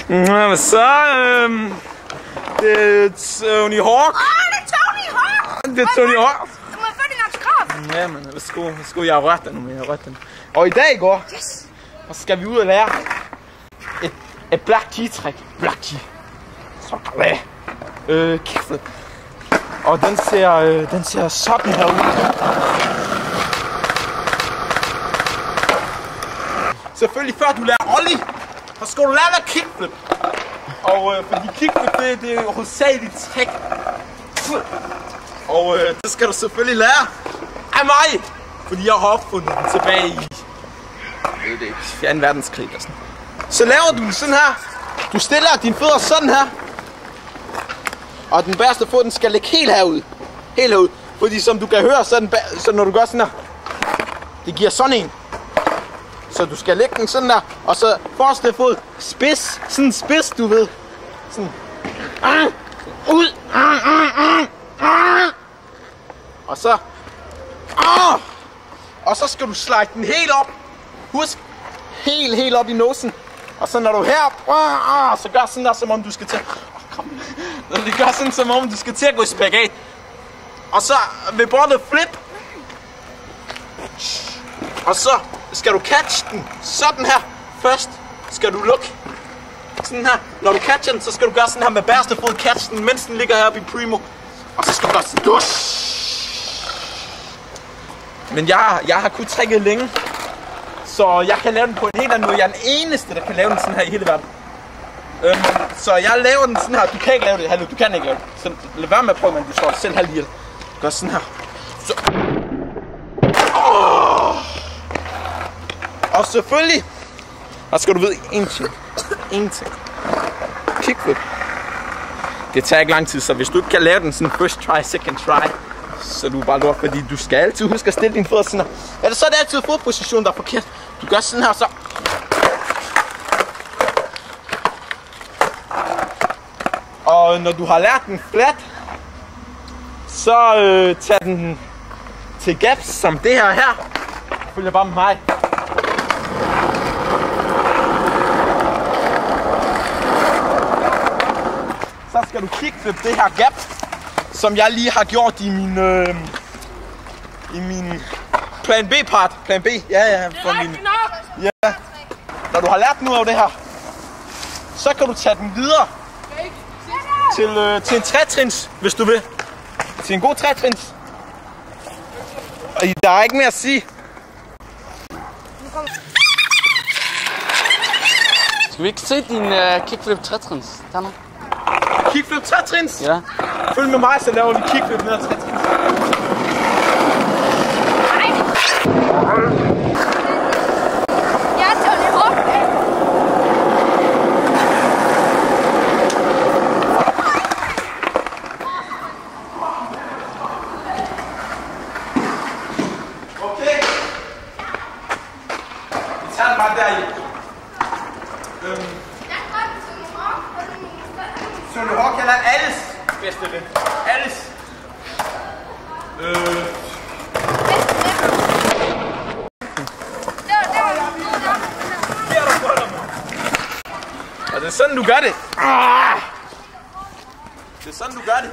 Hvad så? Det er Tony Hawk. Det er Tony Hawk! Det er Tony Hawk. Du må få din autograf. Ja, men værsgo. Jeg har rørt den nu, jeg har rørt den. Og i dag går, så skal vi ud og lære et black key-træk. Black key. Så kickflip. Og den ser sådan her ud. Selvfølgelig før du lærer ollie, så skal du lære dig kickflip. Og fordi kickflip, det er hovedsageligt trick. Og det skal du selvfølgelig lære af mig. Fordi jeg har opfundet den tilbage i 2. verdenskrig og sådan. Så laver du sådan her. Du stiller dine fødder sådan her. Og den bagerste fod, den skal ligge helt herud. Helt herud. Fordi som du kan høre, så når du gør sådan her, det giver sådan en. Så du skal lægge den sådan der. Og så forreste fod spids. Sådan spids, du ved. Sådan. Ud. Og så. Og så skal du slide den helt op. Husk. Helt op i nosen. Og så når du er her, så gør sådan der, som om du skal til. Det gør sådan, som om du skal til at gå i spagat. Og så ved bordet flip. Og så skal du catch den sådan her. Først skal du lukke. Sådan her. Når du catcher den, så skal du gøre sådan her med bagerste fod. Catch den, mens den ligger heroppe i primo. Og så skal du gøre sådan. Men jeg har kun trækket længe. Så jeg kan lave den på en helt anden måde. Jeg er den eneste, der kan lave den sådan her i hele verden. Så jeg laver den sådan her. Du kan ikke lave det. Hallo, du kan ikke lave det. Så lad være med at prøve, men du slår dig selv halv ihjel. Gør sådan her. Så. Og selvfølgelig, der skal du vide en ting. Kickflip. Det tager ikke lang tid, så hvis du ikke kan lave den sådan first try, second try, så du er bare lort, fordi du skal altid huske at stille dine fødder sådan her. Ellers så er det altid fodpositionen, der er forkert. Du gør sådan her, så. Og når du har lært den flat, så tag den til gaps som det her. Følger bare med mig. Så skal du kickflip det her gap, som jeg lige har gjort i min plan B part. Plan B, ja. For min, ja. Når du har lært noget af det her, så kan du tage den videre til en trætrins, hvis du vil. Til en god trætrins. Og der er ikke mere at sige. Skal vi ikke se din kickflip trætrins? Tag nu. Kickflip trætrins? Ja. Følg med mig, så laver vi kickflip ned ad trætrins. Jeg er Tony Hawk. Okay. Vi tager den bare der i. Tony Hawk er alles bedste ven. Alles. Og det er sådan, du gør det. Det er sådan, du gør det.